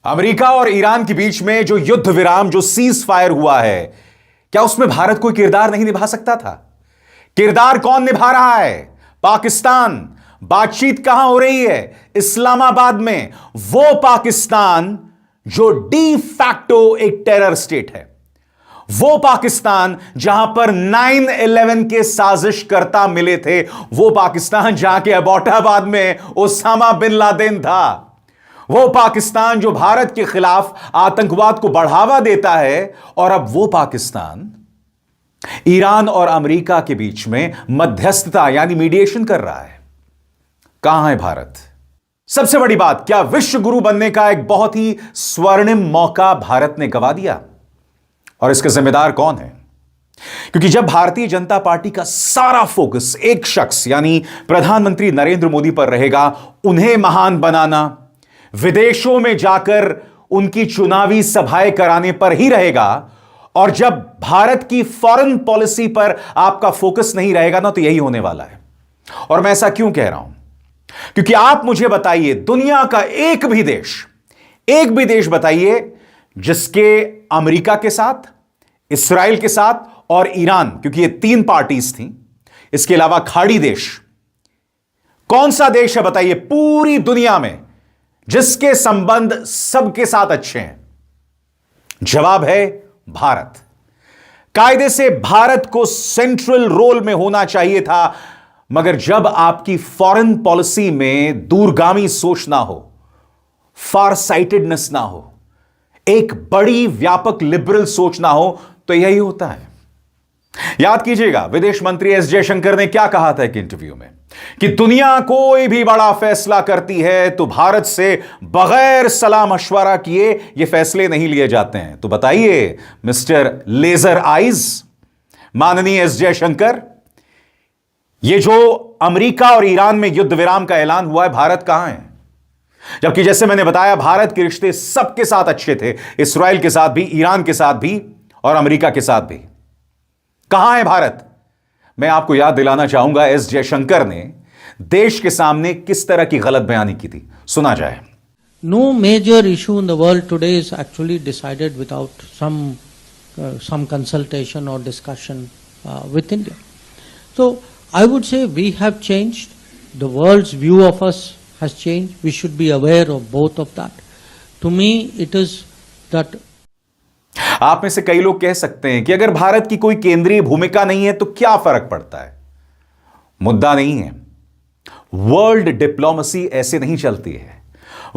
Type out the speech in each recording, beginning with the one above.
America और Iran के बीच में जो युद्ध विराम, जो सीज फायर हुआ है, क्या उसमें भारत कोई किरदार नहीं निभा सकता था? किरदार कौन निभा रहा है? पाकिस्तान। बातचीत कहां हो रही है? इस्लामाबाद में। वो पाकिस्तान जो डी फैक्टो एक टेरर स्टेट है, वो पाकिस्तान जहां पर 9/11 के साजिशकर्ता मिले थे, वो पाकिस्तान जहां के अबोटाबाद में ओसामा बिन लादेन था, वो पाकिस्तान जो भारत के खिलाफ आतंकवाद को बढ़ावा देता है, और अब वो पाकिस्तान ईरान और अमेरिका के बीच में मध्यस्थता यानी मीडिएशन कर रहा है। कहां है भारत? सबसे बड़ी बात, क्या विश्व गुरु बनने का एक बहुत ही स्वर्णिम मौका भारत ने गंवा दिया? और इसका जिम्मेदार कौन है? क्योंकि जब भारतीय जनता पार्टी का सारा फोकस एक शख्स यानी प्रधानमंत्री नरेंद्र मोदी पर रहेगा, उन्हें महान बनाना, विदेशों में जाकर उनकी चुनावी सभाएं कराने पर ही रहेगा, और जब भारत की फॉरेन पॉलिसी पर आपका फोकस नहीं रहेगा ना, तो यही होने वाला है। और मैं ऐसा क्यों कह रहा हूं? क्योंकि आप मुझे बताइए, दुनिया का एक भी देश बताइए जिसके अमेरिका के साथ, इस्राइल के साथ और ईरान, क्योंकि ये 3 पार्टीज थी, इसके अलावा खाड़ी देश, कौन सा देश है बताइए पूरी दुनिया में जिसके संबंध सबके साथ अच्छे हैं? जवाब है भारत। कायदे से भारत को सेंट्रल रोल में होना चाहिए था, मगर जब आपकी फॉरेन पॉलिसी में दूरगामी सोच ना हो, फार साइटेडनेस ना हो, एक बड़ी व्यापक लिबरल सोच ना हो, तो यही होता है। याद कीजिएगा, विदेश मंत्री एस जयशंकर ने क्या कहा था एक इंटरव्यू में, कि दुनिया कोई भी बड़ा फैसला करती है तो भारत से बगैर सलाह मशवरा किए ये फैसले नहीं लिए जाते हैं। तो बताइए मिस्टर लेजर आइज, माननीय एस जयशंकर, ये जो अमेरिका और ईरान में युद्ध विराम का ऐलान हुआ है, भारत कहां है? जबकि जैसे मैंने बताया, भारत के रिश्ते सबके साथ अच्छे थे, इस्राइल के साथ भी, ईरान के साथ भी और अमेरिका के साथ भी। कहां है भारत? मैं आपको याद दिलाना चाहूंगा, एस जयशंकर ने देश के सामने किस तरह की गलत बयानी की थी। सुना जाए। No major issue in the world today is actually decided without some consultation or discussion with India. So I would say we have changed. The world's view of us has changed. We should be aware of both of that. To me, it is that. आप में से कई लोग कह सकते हैं कि अगर भारत की कोई केंद्रीय भूमिका नहीं है तो क्या फर्क पड़ता है? मुद्दा नहीं है। वर्ल्ड डिप्लोमेसी ऐसे नहीं चलती है।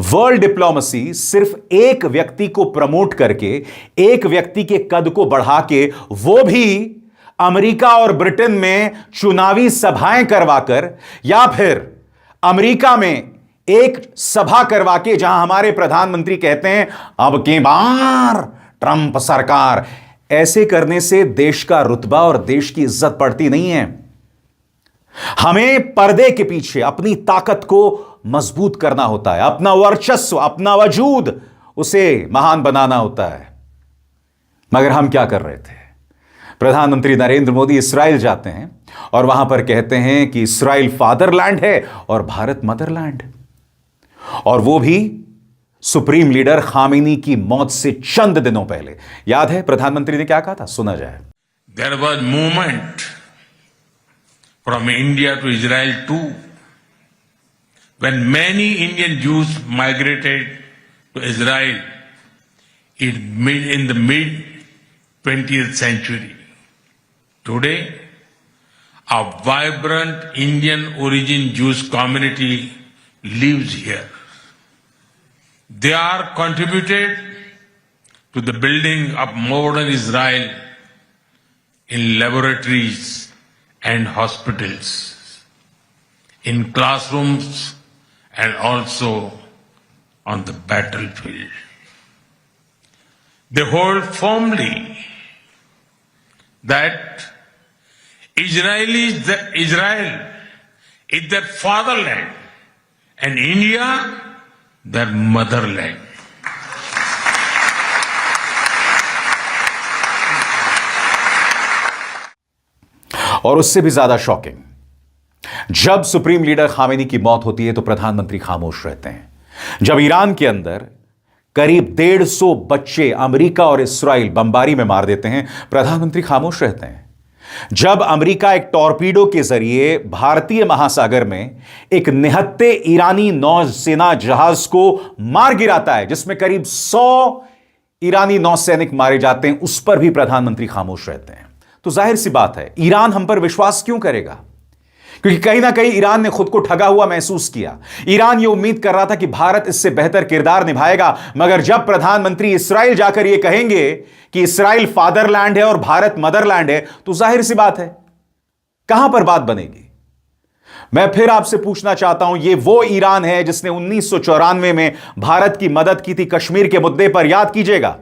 वर्ल्ड डिप्लोमेसी सिर्फ एक व्यक्ति को प्रमोट करके, एक व्यक्ति के कद को बढ़ा के, वो भी अमेरिका और ब्रिटेन में चुनावी सभाएं करवाकर, या फिर अमेरिका में एक सभा करवा के जहां हमारे प्रधानमंत्री कहते हैं अब की बार ट्रंप सरकार, ऐसे करने से देश का रुतबा और देश की इज्जत बढ़ती नहीं है। हमें पर्दे के पीछे अपनी ताकत को मजबूत करना होता है, अपना वर्चस्व, अपना वजूद, उसे महान बनाना होता है। मगर हम क्या कर रहे थे? प्रधानमंत्री नरेंद्र मोदी इस्राइल जाते हैं और वहां पर कहते हैं कि इस्राइल फादरलैंड है और भारत मदरलैंड, और वो भी सुप्रीम लीडर खामेनी की मौत से चंद दिनों पहले। याद है प्रधानमंत्री ने क्या कहा था? सुना जाए। There was movement from India to Israel too, when many Indian Jews migrated to Israel in the mid 20th century. Today, a vibrant Indian origin Jewish community lives here. They are contributed to the building of modern Israel in laboratories and hospitals, in classrooms, and also on the battlefield. They hold firmly that Israel is their fatherland and India their motherland. और उससे भी ज्यादा shocking, जब supreme leader Khamenei की मौत होती है तो प्रधानमंत्री खामोश रहते हैं। जब ईरान के अंदर करीब 150 बच्चे अमेरिका और इस्राइल बमबारी में मार देते हैं, प्रधानमंत्री खामोश रहते हैं। जब अमेरिका एक टॉर्पीडो के जरिए भारतीय महासागर में एक निहत्ते ईरानी नौसेना जहाज को मार गिराता है, जिसमें करीब 100 ईरानी नौसैनिक मारे जाते हैं, उस पर भी प्रधानमंत्री खामोश रहते हैं। तो जाहिर सी बात है, ईरान हम पर विश्वास क्यों करेगा? क्योंकि कहीं ना कहीं ईरान ने खुद को ठगा हुआ महसूस किया। ईरान ये उम्मीद कर रहा था कि भारत इससे बेहतर किरदार निभाएगा, मगर जब प्रधानमंत्री इस्राइल जाकर यह कहेंगे कि इस्राइल फादरलैंड है और भारत मदरलैंड है, तो जाहिर सी बात है कहां पर बात बनेगी। मैं फिर आपसे पूछना चाहता हूं, यह वो ईरान है जिसने 1994 में भारत की मदद की थी कश्मीर के मुद्दे पर, याद कीजिएगा।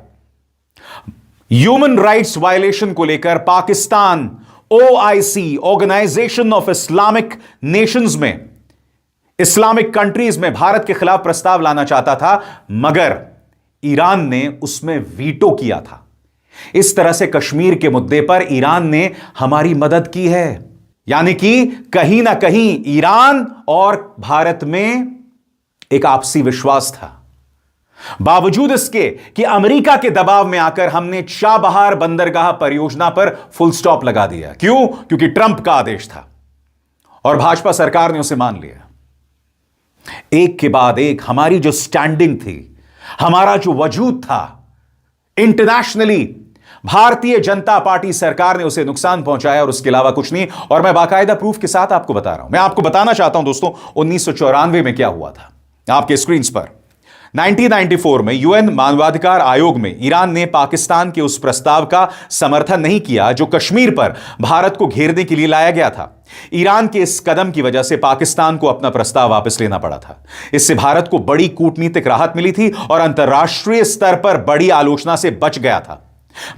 ह्यूमन राइट्स वायलेशन को लेकर Pakistan OIC, organisation of Islamic nations में, इस्लामिक कंट्रीज में भारत के खिलाफ प्रस्ताव लाना चाहता था, मगर ईरान ने उसमें वीटो किया था। इस तरह से कश्मीर के मुद्दे पर ईरान ने हमारी मदद की है, यानी कि कहीं ना कहीं ईरान और भारत में एक आपसी विश्वास था। बावजूद इसके कि अमेरिका के दबाव में आकर हमने चाबहार बंदरगाह परियोजना पर फुल स्टॉप लगा दिया। क्यों? क्योंकि ट्रंप का आदेश था और भाजपा सरकार ने उसे मान लिया। एक के बाद एक हमारी जो स्टैंडिंग थी, हमारा जो वजूद था इंटरनेशनली, भारतीय जनता पार्टी सरकार ने उसे नुकसान पहुंचाया और उसके अलावा कुछ नहीं। और मैं बाकायदा प्रूफ के साथ आपको बता रहा हूं। मैं आपको बताना चाहता हूं दोस्तों, 1994 में क्या हुआ था। आपके स्क्रीन पर 1994 में यूएन मानवाधिकार आयोग में ईरान ने पाकिस्तान के उस प्रस्ताव का समर्थन नहीं किया जो कश्मीर पर भारत को घेरने के लिए लाया गया था। ईरान के इस कदम की वजह से पाकिस्तान को अपना प्रस्ताव वापस लेना पड़ा था। इससे भारत को बड़ी कूटनीतिक राहत मिली थी और अंतर्राष्ट्रीय स्तर पर बड़ी आलोचना से बच गया था।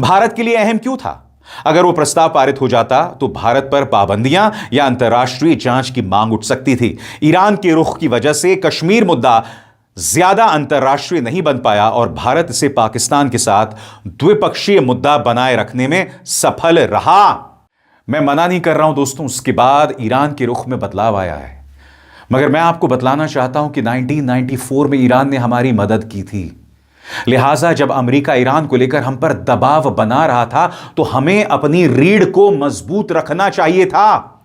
भारत के लिए अहम क्यों था? अगर वो प्रस्ताव पारित हो जाता तो भारत पर पाबंदियां या अंतर्राष्ट्रीय जांच की मांग उठ सकती थी। ईरान के रुख की वजह से कश्मीर मुद्दा ज्यादा अंतर्राष्ट्रीय नहीं बन पाया और भारत इसे पाकिस्तान के साथ द्विपक्षीय मुद्दा बनाए रखने में सफल रहा। मैं मना नहीं कर रहा हूं दोस्तों, उसके बाद ईरान के रुख में बदलाव आया है, मगर मैं आपको बतलाना चाहता हूं कि 1994 में ईरान ने हमारी मदद की थी। लिहाजा जब अमेरिका ईरान को लेकर हम पर दबाव बना रहा था तो हमें अपनी रीढ़ को मजबूत रखना चाहिए था,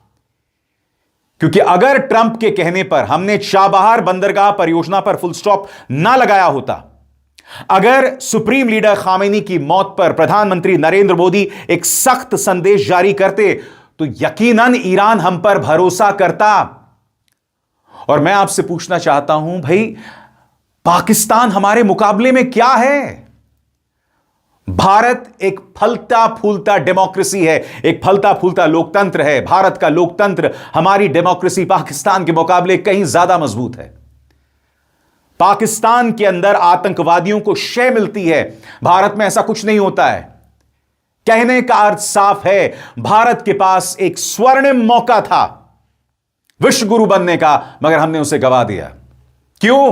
क्योंकि अगर ट्रंप के कहने पर हमने चाबहार बंदरगाह परियोजना पर फुल स्टॉप ना लगाया होता, अगर सुप्रीम लीडर खामेनी की मौत पर प्रधानमंत्री नरेंद्र मोदी एक सख्त संदेश जारी करते, तो यकीनन ईरान हम पर भरोसा करता। और मैं आपसे पूछना चाहता हूं भाई, पाकिस्तान हमारे मुकाबले में क्या है? भारत एक फलता फूलता डेमोक्रेसी है, एक फलता फूलता लोकतंत्र है। भारत का लोकतंत्र, हमारी डेमोक्रेसी पाकिस्तान के मुकाबले कहीं ज्यादा मजबूत है। पाकिस्तान के अंदर आतंकवादियों को शय मिलती है, भारत में ऐसा कुछ नहीं होता है। कहने का अर्थ साफ है, भारत के पास एक स्वर्णिम मौका था विश्व गुरु बनने का, मगर हमने उसे गवा दिया। क्यों?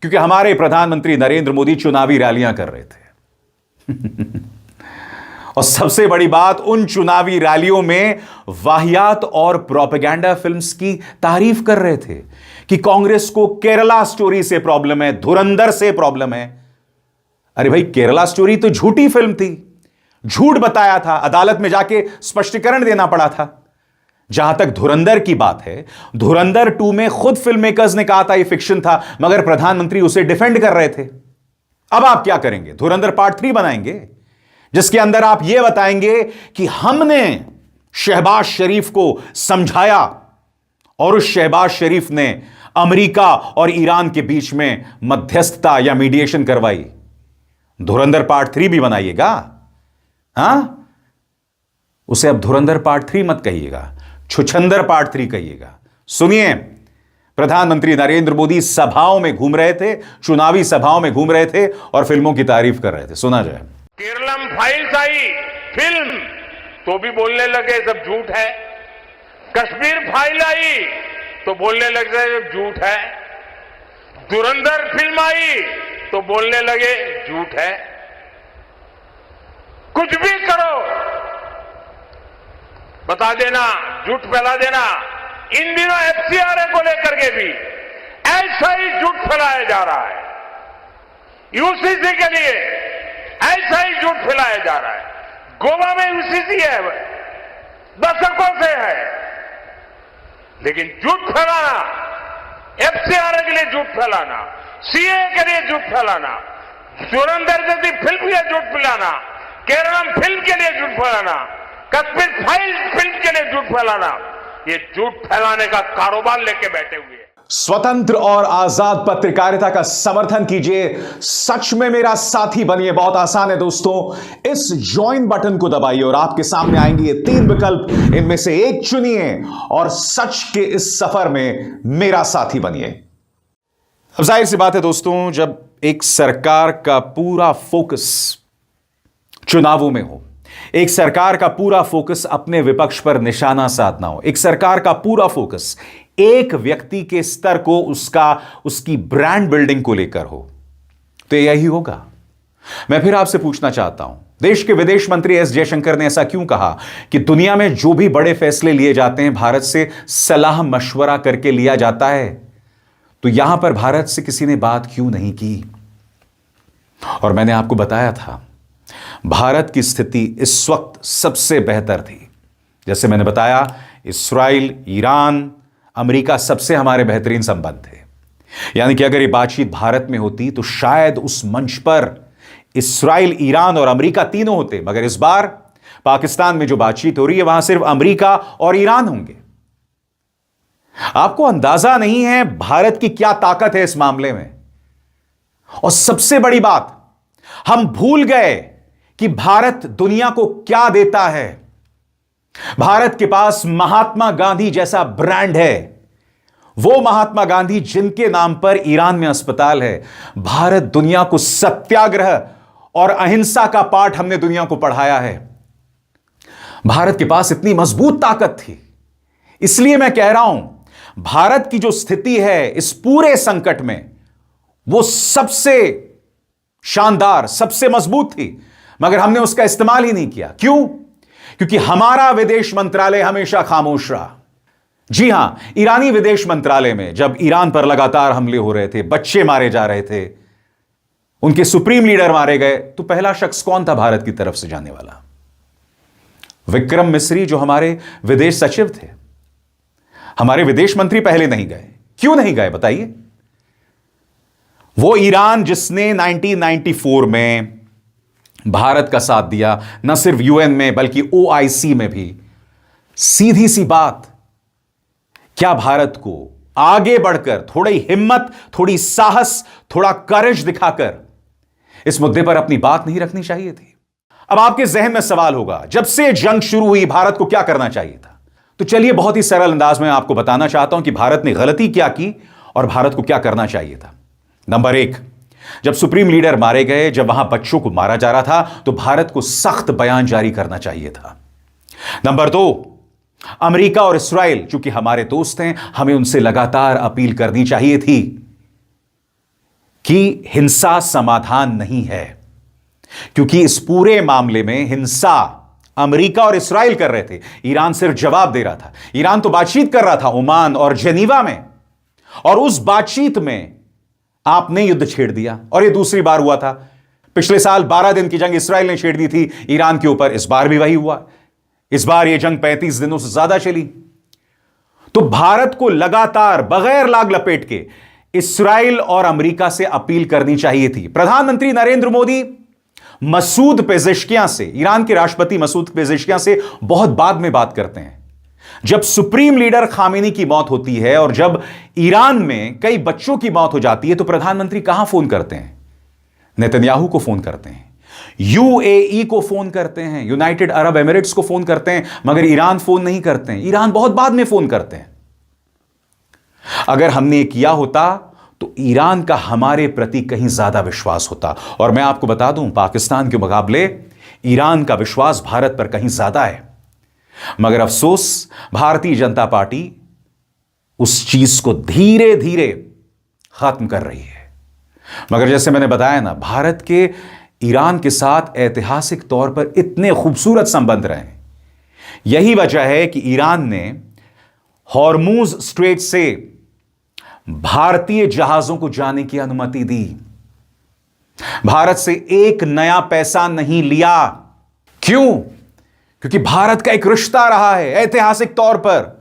क्योंकि हमारे प्रधानमंत्री नरेंद्र मोदी चुनावी रैलियां कर रहे थे। और सबसे बड़ी बात, उन चुनावी रैलियों में वाहियात और प्रोपेगेंडा फिल्म्स की तारीफ कर रहे थे कि कांग्रेस को केरला स्टोरी से प्रॉब्लम है, धुरंधर से प्रॉब्लम है। अरे भाई, केरला स्टोरी तो झूठी फिल्म थी, झूठ बताया था, अदालत में जाके स्पष्टीकरण देना पड़ा था। जहां तक धुरंधर की बात है, धुरंधर 2 में खुद फिल्म मेकर्स ने कहा था यह फिक्शन था, मगर प्रधानमंत्री उसे डिफेंड कर रहे थे। अब आप क्या करेंगे? धुरंधर पार्ट 3 बनाएंगे, जिसके अंदर आप यह बताएंगे कि हमने शहबाज शरीफ को समझाया और उस शहबाज शरीफ ने अमेरिका और ईरान के बीच में मध्यस्थता या मीडिएशन करवाई। धुरंधर पार्ट 3 भी बनाइएगा। हां, उसे अब धुरंधर पार्ट 3 मत कहिएगा, छुछंदर पार्ट 3 कहिएगा। सुनिए, प्रधानमंत्री नरेंद्र मोदी सभाओं में घूम रहे थे, चुनावी सभाओं में घूम रहे थे और फिल्मों की तारीफ कर रहे थे। सुना जाए। केरलम फाइल्स आई फिल्म तो भी बोलने लगे सब झूठ है, कश्मीर फाइल आई तो बोलने लगे सब झूठ है, धुरंधर फिल्म आई तो बोलने लगे झूठ है। कुछ भी करो, बता देना, झूठ फैला देना। इन दिनों एफसीआरए को लेकर के भी ऐसा ही झूठ फैलाया जा रहा है। यूसीसी के लिए ऐसा ही झूठ फैलाया जा रहा है। गोवा में यूसीसी है, दशकों से है, लेकिन झूठ फैलाना, एफसीआर के लिए झूठ फैलाना, सीए के लिए झूठ फैलाना, धुरंधर जैसी फिल्म के लिए झूठ फैलाना, केरलम फिल्म के लिए झूठ फैलाना, कश्मीर फाइल फिल्म के लिए झूठ फैलाना, ये झूठ फैलाने का कारोबार लेके बैठे हुए हैं। स्वतंत्र और आजाद पत्रकारिता का समर्थन कीजिए, सच में मेरा साथी बनिए। बहुत आसान है दोस्तों, इस ज्वाइन बटन को दबाइए और आपके सामने आएंगे ये 3 विकल्प, इनमें से एक चुनिए और सच के इस सफर में मेरा साथी बनिए। अब जाहिर सी बात है दोस्तों, जब एक सरकार का पूरा फोकस चुनावों में हो, एक सरकार का पूरा फोकस अपने विपक्ष पर निशाना साधना हो, एक सरकार का पूरा फोकस एक व्यक्ति के स्तर को उसकी ब्रांड बिल्डिंग को लेकर हो, तो यही होगा। मैं फिर आपसे पूछना चाहता हूं, देश के विदेश मंत्री एस जयशंकर ने ऐसा क्यों कहा कि दुनिया में जो भी बड़े फैसले लिए जाते हैं भारत से सलाह मशवरा करके लिया जाता है, तो यहां पर भारत से किसी ने बात क्यों नहीं की? और मैंने आपको बताया था, भारत की स्थिति इस वक्त सबसे बेहतर थी। जैसे मैंने बताया, इस्राइल, ईरान, अमेरिका सबसे हमारे बेहतरीन संबंध थे। यानी कि अगर ये बातचीत भारत में होती तो शायद उस मंच पर इस्राइल, ईरान और अमेरिका तीनों होते, मगर इस बार पाकिस्तान में जो बातचीत हो रही है वहां सिर्फ अमेरिका और ईरान होंगे। आपको अंदाजा नहीं है भारत की क्या ताकत है इस मामले में। और सबसे बड़ी बात, हम भूल गए कि भारत दुनिया को क्या देता है। भारत के पास महात्मा गांधी जैसा ब्रांड है, वो महात्मा गांधी जिनके नाम पर ईरान में अस्पताल है। भारत दुनिया को सत्याग्रह और अहिंसा का पाठ हमने दुनिया को पढ़ाया है। भारत के पास इतनी मजबूत ताकत थी। इसलिए मैं कह रहा हूं, भारत की जो स्थिति है इस पूरे संकट में, वो सबसे शानदार, सबसे मजबूत थी, मगर हमने उसका इस्तेमाल ही नहीं किया। क्यों? क्योंकि हमारा विदेश मंत्रालय हमेशा खामोश रहा। जी हां, ईरानी विदेश मंत्रालय में जब ईरान पर लगातार हमले हो रहे थे, बच्चे मारे जा रहे थे, उनके सुप्रीम लीडर मारे गए, तो पहला शख्स कौन था भारत की तरफ से जाने वाला? विक्रम मिस्री, जो हमारे विदेश सचिव थे। हमारे विदेश मंत्री पहले नहीं गए। क्यों नहीं गए बताइए? वो ईरान जिसने 1994 में भारत का साथ दिया, न सिर्फ यूएन में बल्कि ओआईसी में भी। सीधी सी बात, क्या भारत को आगे बढ़कर थोड़ी हिम्मत, थोड़ी साहस, थोड़ा करेज दिखाकर इस मुद्दे पर अपनी बात नहीं रखनी चाहिए थी? अब आपके जहन में सवाल होगा, जब से जंग शुरू हुई भारत को क्या करना चाहिए था? तो चलिए बहुत ही सरल अंदाज में आपको बताना चाहता हूं कि भारत ने गलती क्या की और भारत को क्या करना चाहिए था। नंबर 1, जब सुप्रीम लीडर मारे गए, जब वहां बच्चों को मारा जा रहा था, तो भारत को सख्त बयान जारी करना चाहिए था। नंबर 2, अमेरिका और इस्राइल चूंकि हमारे दोस्त हैं, हमें उनसे लगातार अपील करनी चाहिए थी कि हिंसा समाधान नहीं है, क्योंकि इस पूरे मामले में हिंसा अमेरिका और इस्राइल कर रहे थे, ईरान सिर्फ जवाब दे रहा था। ईरान तो बातचीत कर रहा था ओमान और जेनीवा में, और उस बातचीत में आपने युद्ध छेड़ दिया। और यह दूसरी बार हुआ था। पिछले साल 12 दिन की जंग इस्राइल ने छेड़ दी थी ईरान के ऊपर, इस बार भी वही हुआ। इस बार यह जंग 35 दिनों से ज्यादा चली। तो भारत को लगातार बगैर लाग लपेट के इस्राइल और अमेरिका से अपील करनी चाहिए थी। प्रधानमंत्री नरेंद्र मोदी मसूद पेजेश्कियां से, ईरान के राष्ट्रपति मसूद पेजेश्कियां से बहुत बाद में बात करते हैं। जब सुप्रीम लीडर खामेनी की मौत होती है और जब ईरान में कई बच्चों की मौत हो जाती है, तो प्रधानमंत्री कहां फोन करते हैं? नेतन्याहू को फोन करते हैं, यूएई को फोन करते हैं, यूनाइटेड अरब एमिरेट्स को फोन करते हैं, मगर ईरान फोन नहीं करते हैं। ईरान बहुत बाद में फोन करते हैं। अगर हमने किया होता तो ईरान का हमारे प्रति कहीं ज्यादा विश्वास होता। और मैं आपको बता दूं, पाकिस्तान के मुकाबले ईरान का विश्वास भारत पर कहीं ज्यादा है। मगर अफसोस, भारतीय जनता पार्टी उस चीज को धीरे धीरे खत्म कर रही है। मगर जैसे मैंने बताया ना, भारत के ईरान के साथ ऐतिहासिक तौर पर इतने खूबसूरत संबंध रहे हैं। यही वजह है कि ईरान ने हॉर्मूज स्ट्रेट से भारतीय जहाजों को जाने की अनुमति दी। भारत से एक नया पैसा नहीं लिया। क्यों? क्योंकि भारत का एक रिश्ता रहा है ऐतिहासिक तौर पर।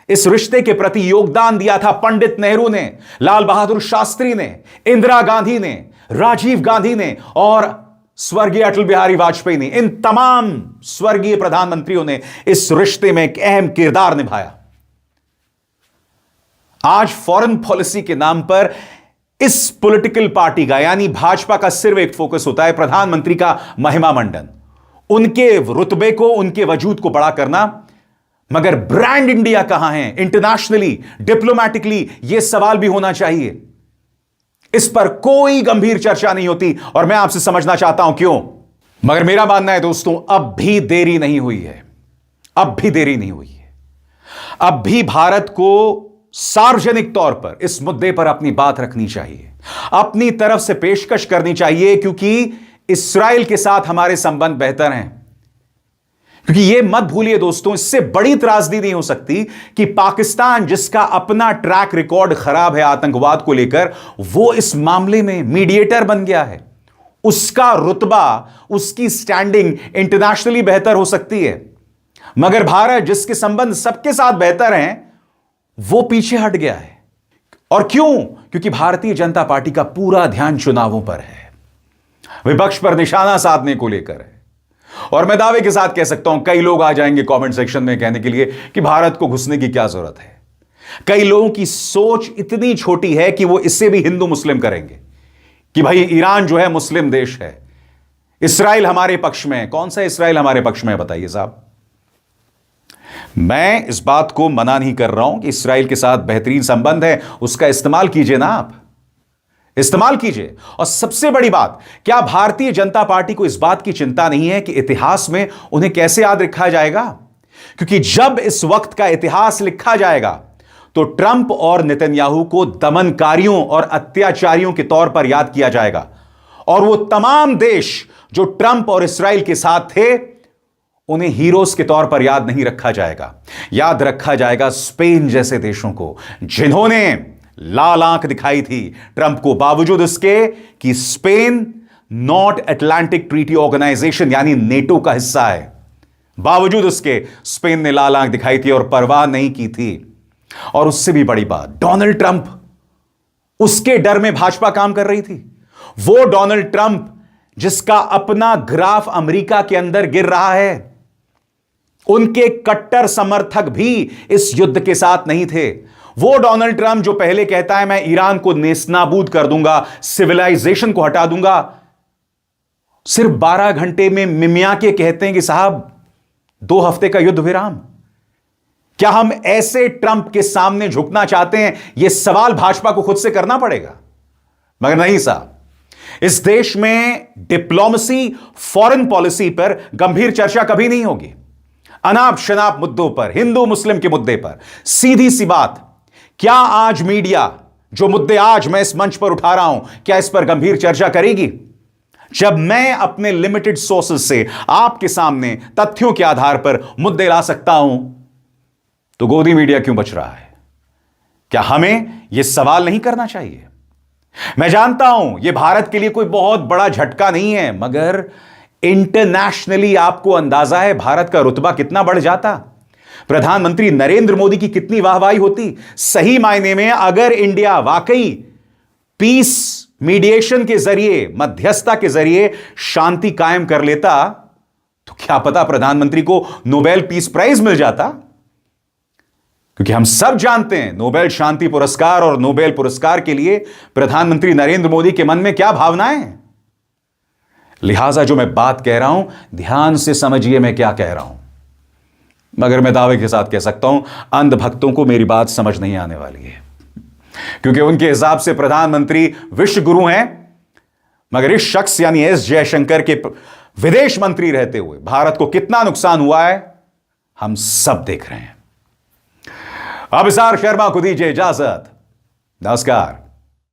इस रिश्ते के प्रति योगदान दिया था पंडित नेहरू ने, लाल बहादुर शास्त्री ने, इंदिरा गांधी ने, राजीव गांधी ने और स्वर्गीय अटल बिहारी वाजपेयी ने। इन तमाम स्वर्गीय प्रधानमंत्रियों ने इस रिश्ते में एक अहम किरदार निभाया। आज फॉरेन पॉलिसी के नाम पर इस पॉलिटिकल पार्टी का यानी भाजपा का सिर्फ एक फोकस होता है प्रधानमंत्री का महिमा मंडन, उनके रुतबे को, उनके वजूद को बड़ा करना। मगर ब्रांड इंडिया कहां है इंटरनेशनली, डिप्लोमैटिकली? यह सवाल भी होना चाहिए। इस पर कोई गंभीर चर्चा नहीं होती और मैं आपसे समझना चाहता हूं क्यों। मगर मेरा मानना है दोस्तों, अब भी देरी नहीं हुई है। अब भी देरी नहीं हुई है। अब भी भारत को सार्वजनिक तौर पर इस मुद्दे पर अपनी बात रखनी चाहिए, अपनी तरफ से पेशकश करनी चाहिए, क्योंकि इस्राएल के साथ हमारे संबंध बेहतर हैं। क्योंकि यह मत भूलिए दोस्तों, इससे बड़ी त्रासदी नहीं हो सकती कि पाकिस्तान, जिसका अपना ट्रैक रिकॉर्ड खराब है आतंकवाद को लेकर, वो इस मामले में मीडिएटर बन गया है। उसका रुतबा, उसकी स्टैंडिंग इंटरनेशनली बेहतर हो सकती है। मगर भारत, जिसके संबंध सबके साथ बेहतर हैं, वो पीछे हट गया है। और क्यों? क्योंकि भारतीय जनता पार्टी का पूरा ध्यान चुनावों पर है, विपक्ष पर निशाना साधने को लेकर है। और मैं दावे के साथ कह सकता हूं, कई लोग आ जाएंगे कमेंट सेक्शन में कहने के लिए कि भारत को घुसने की क्या जरूरत है। कई लोगों की सोच इतनी छोटी है कि वो इससे भी हिंदू मुस्लिम करेंगे कि भाई ईरान जो है मुस्लिम देश है, इस्राएल हमारे पक्ष में है। कौन सा इस्राएल हमारे पक्ष में है बताइए साहब? मैं इस बात को मना नहीं कर रहा हूं कि इस्राएल के साथ बेहतरीन संबंध है, उसका इस्तेमाल कीजिए ना, आप इस्तेमाल कीजिए। और सबसे बड़ी बात, क्या भारतीय जनता पार्टी को इस बात की चिंता नहीं है कि इतिहास में उन्हें कैसे याद रखा जाएगा? क्योंकि जब इस वक्त का इतिहास लिखा जाएगा तो ट्रंप और नेतन्याहू को दमनकारियों और अत्याचारियों के तौर पर याद किया जाएगा। और वो तमाम देश जो ट्रंप और इस्राएल के साथ थे, उन्हें हीरोज के तौर पर याद नहीं रखा जाएगा। याद रखा जाएगा स्पेन जैसे देशों को, जिन्होंने लाल आंख दिखाई थी ट्रंप को, बावजूद इसके कि Spain North Atlantic Treaty Organisation यानी नेटो का हिस्सा है। बावजूद उसके स्पेन ने लाल आंख दिखाई थी और परवाह नहीं की थी। और उससे भी बड़ी बात, डोनाल्ड ट्रंप, उसके डर में भाजपा काम कर रही थी। वो डोनाल्ड ट्रंप जिसका अपना ग्राफ अमेरिका के अंदर गिर रहा है, उनके कट्टर समर्थक भी इस युद्ध के साथ नहीं थे। वो डोनाल्ड ट्रंप जो पहले कहता है मैं ईरान को नेस्तनाबूद कर दूंगा, सिविलाइजेशन को हटा दूंगा, सिर्फ 12 घंटे में मिमिया के कहते हैं कि साहब 2 हफ्ते का युद्ध विराम। क्या हम ऐसे ट्रंप के सामने झुकना चाहते हैं? यह सवाल भाजपा को खुद से करना पड़ेगा। मगर नहीं साहब, इस देश में डिप्लोमेसी, फॉरेन पॉलिसी पर गंभीर चर्चा कभी नहीं होगी। अनाप शनाप मुद्दों पर, हिंदू मुस्लिम के मुद्दे पर सीधी सी बात, क्या आज मीडिया, जो मुद्दे आज मैं इस मंच पर उठा रहा हूं, क्या इस पर गंभीर चर्चा करेगी? जब मैं अपने लिमिटेड सोर्सेस से आपके सामने तथ्यों के आधार पर मुद्दे ला सकता हूं, तो गोदी मीडिया क्यों बच रहा है? क्या हमें यह सवाल नहीं करना चाहिए? मैं जानता हूं यह भारत के लिए कोई बहुत बड़ा झटका नहीं है, मगर इंटरनेशनली आपको अंदाजा है भारत का रुतबा कितना बढ़ जाता, प्रधानमंत्री नरेंद्र मोदी की कितनी वाहवाही होती। सही मायने में अगर इंडिया वाकई पीस मीडिएशन के जरिए, मध्यस्थता के जरिए शांति कायम कर लेता, तो क्या पता प्रधानमंत्री को नोबेल पीस प्राइज मिल जाता। क्योंकि हम सब जानते हैं नोबेल शांति पुरस्कार और नोबेल पुरस्कार के लिए प्रधानमंत्री नरेंद्र मोदी के मन में क्या भावनाएं हैं। लिहाजा जो मैं बात कह रहा हूं, ध्यान से समझिए मैं क्या कह रहा हूं। मगर मैं दावे के साथ कह सकता हूं, अंधभक्तों को मेरी बात समझ नहीं आने वाली है, क्योंकि उनके हिसाब से प्रधानमंत्री विश्व गुरु हैं। मगर इस शख्स यानी एस जयशंकर के विदेश मंत्री रहते हुए भारत को कितना नुकसान हुआ है, हम सब देख रहे हैं। अभिसार शर्मा को दीजिए इजाजत। नमस्कार।